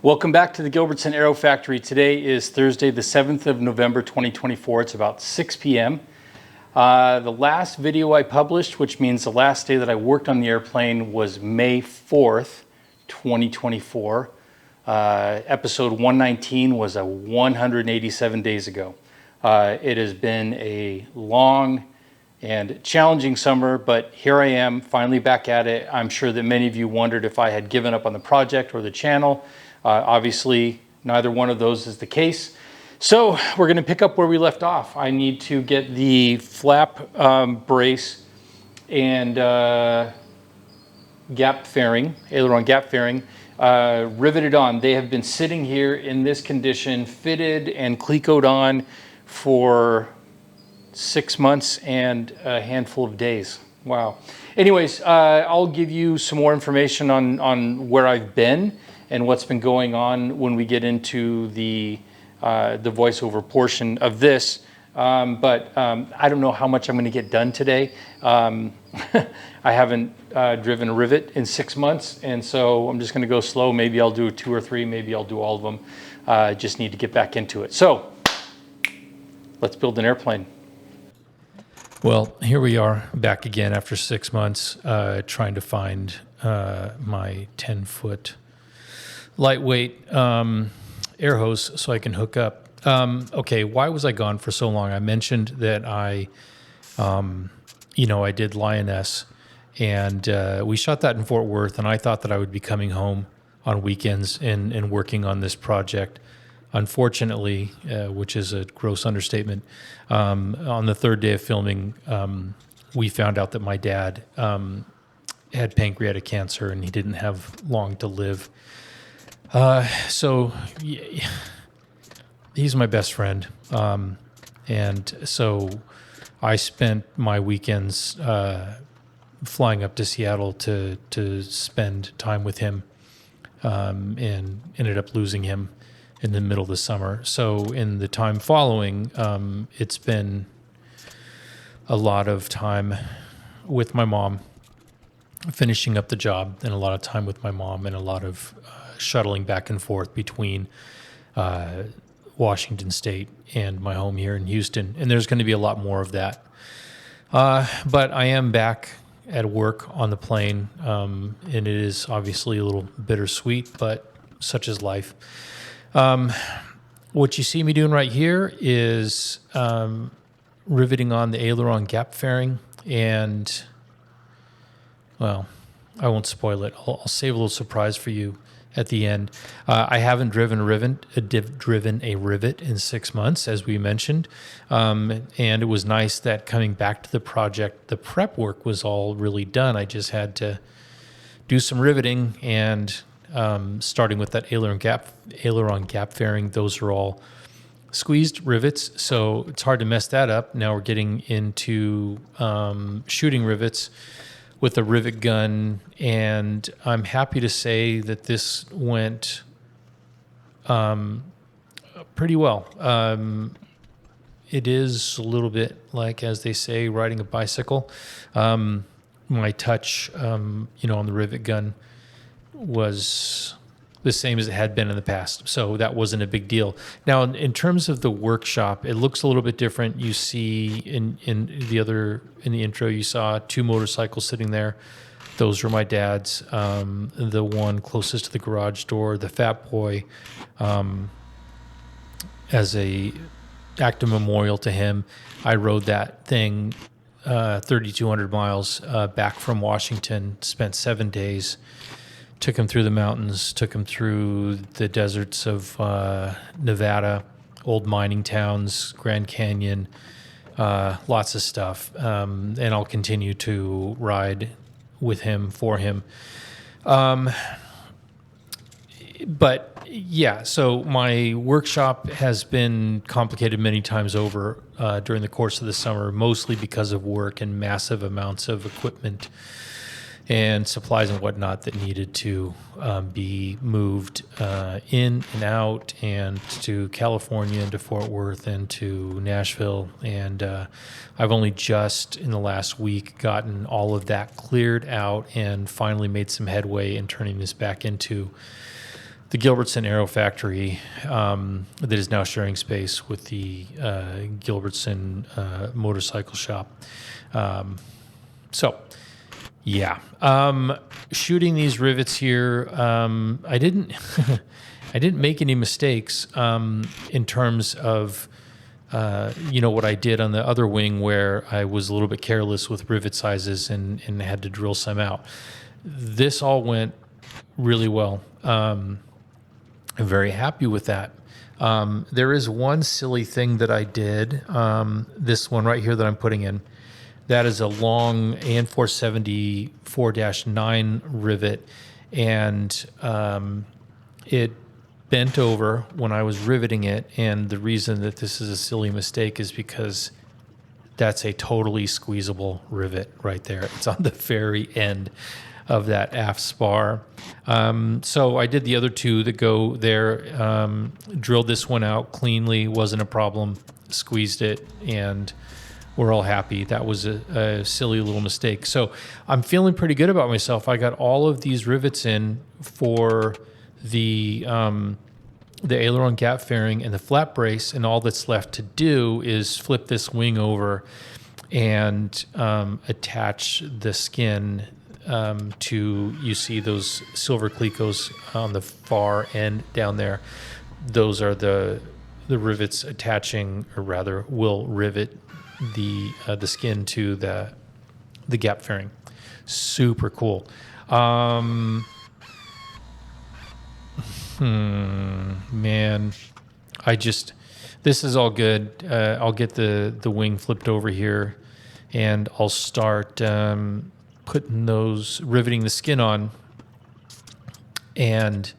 Welcome back to the Gilbertson Aero Factory. Today is Thursday, the 7th of November, 2024. It's about 6 p.m. The last video I published, which means the last day that I worked on the airplane, was May 4th, 2024. Episode 119 was 187 days ago. It has been a long and challenging summer, but here I am, finally back at it. I'm sure that many of you wondered if I had given up on the project or the channel. Obviously, neither one of those is the case. So we're going to pick up where we left off. I need to get the flap brace and gap fairing, aileron gap fairing, riveted on. They have been sitting here in this condition, fitted and clecoed on for 6 months and a handful of days. Wow. Anyways, I'll give you some more information on where I've been and what's been going on when we get into the voiceover portion of this. But I don't know how much I'm going to get done today. I haven't driven a rivet in 6 months, and so I'm just going to go slow. Maybe I'll do 2 or 3, maybe I'll do all of them. Just need to get back into it. So let's build an airplane. Well, here we are back again after 6 months, trying to find my 10-foot lightweight air hose so I can hook up. Okay, why was I gone for so long? I mentioned that I did Lioness, and we shot that in Fort Worth, and I thought that I would be coming home on weekends and working on this project. Unfortunately, which is a gross understatement, on the third day of filming, we found out that my dad had pancreatic cancer, and he didn't have long to live. So he's my best friend. And so I spent my weekends flying up to Seattle to spend time with him, and ended up losing him in the middle of the summer. So in the time following, it's been a lot of time with my mom, finishing up the job, and a lot of time with my mom, and a lot of shuttling back and forth between Washington State and my home here in Houston. And there's going to be a lot more of that. But I am back at work on the plane, and it is obviously a little bittersweet, but such is life. What you see me doing right here is riveting on the Aileron gap fairing, and, well, I won't spoil it. I'll save a little surprise for you at the end. I haven't driven a rivet in 6 months, as we mentioned, and it was nice that coming back to the project, the prep work was all really done. I just had to do some riveting, and starting with that Aileron gap fairing, those are all squeezed rivets, so it's hard to mess that up. Now we're getting into shooting rivets with a rivet gun, and I'm happy to say that this went pretty well. It is a little bit like, as they say, riding a bicycle. My touch, on the rivet gun was the same as it had been in the past, so that wasn't a big deal. Now, in terms of the workshop, it looks a little bit different. You see in the intro, you saw 2 motorcycles sitting there. Those were my dad's. The one closest to the garage door, the Fat Boy, as a act of memorial to him, I rode that thing 3,200 miles back from Washington. Spent 7 days. Took him through the mountains, took him through the deserts of Nevada, old mining towns, Grand Canyon, lots of stuff. And I'll continue to ride with him, for him. But yeah, so my workshop has been complicated many times over during the course of the summer, mostly because of work and massive amounts of equipment and supplies and whatnot that needed to be moved in and out, and to California and to Fort Worth and to Nashville. And I've only just in the last week gotten all of that cleared out and finally made some headway in turning this back into the Gilbertson Aero Factory that is now sharing space with the Gilbertson motorcycle shop. Shooting these rivets here, I didn't I didn't make any mistakes in terms of what I did on the other wing, where I was a little bit careless with rivet sizes and had to drill some out. This all went really well. I'm very happy with that. There is one silly thing that I did. This one right here that I'm putting in, that is a long AN 470 4-9 rivet, and it bent over when I was riveting it. And the reason that this is a silly mistake is because that's a totally squeezable rivet right there. It's on the very end of that aft spar. So I did the other two that go there, drilled this one out cleanly, wasn't a problem, squeezed it, and we're all happy. That was a silly little mistake. So I'm feeling pretty good about myself. I got all of these rivets in for the aileron gap fairing and the flap brace, and all that's left to do is flip this wing over and attach the skin to, you see those silver clecos on the far end down there. Those are the rivets attaching, or rather will rivet the skin to the gap fairing. Super cool. Man, this is all good. I'll get the wing flipped over here, and I'll start riveting the skin on, and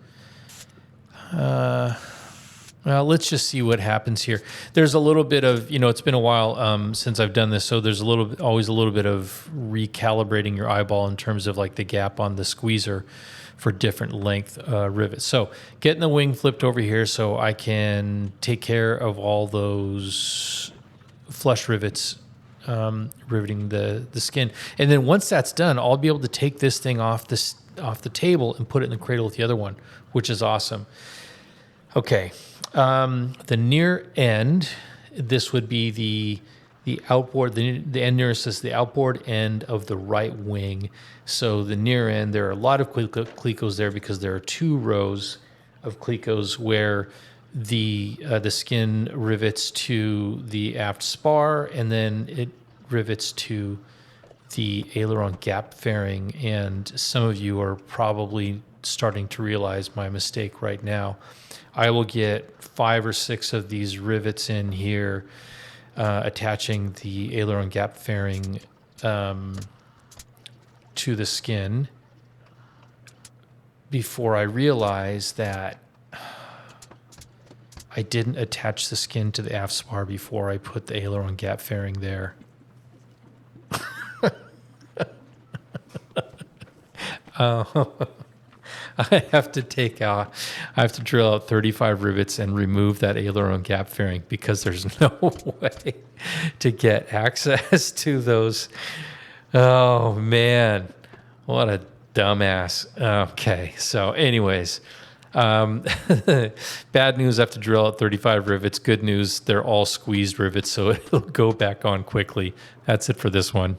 let's just see what happens here. There's a little bit of, it's been a while since I've done this, so there's always a little bit of recalibrating your eyeball in terms of like the gap on the squeezer for different length rivets. So getting the wing flipped over here so I can take care of all those flush rivets, riveting the skin. And then once that's done, I'll be able to take this thing off the table and put it in the cradle with the other one, which is awesome. Okay, the near end, this would be the outboard. The end nearest is the outboard end of the right wing. So the near end, there are a lot of clecos there because there are two rows of clecos where the skin rivets to the aft spar, and then it rivets to the aileron gap fairing. And some of you are probably starting to realize my mistake right now. I will get 5 or 6 of these rivets in here, attaching the aileron gap fairing to the skin, before I realize that I didn't attach the skin to the aft spar before I put the aileron gap fairing there. I have to drill out 35 rivets and remove that aileron gap fairing because there's no way to get access to those. Oh man, what a dumbass. Okay, so anyways, bad news, I have to drill out 35 rivets. Good news, they're all squeezed rivets, so it'll go back on quickly. That's it for this one.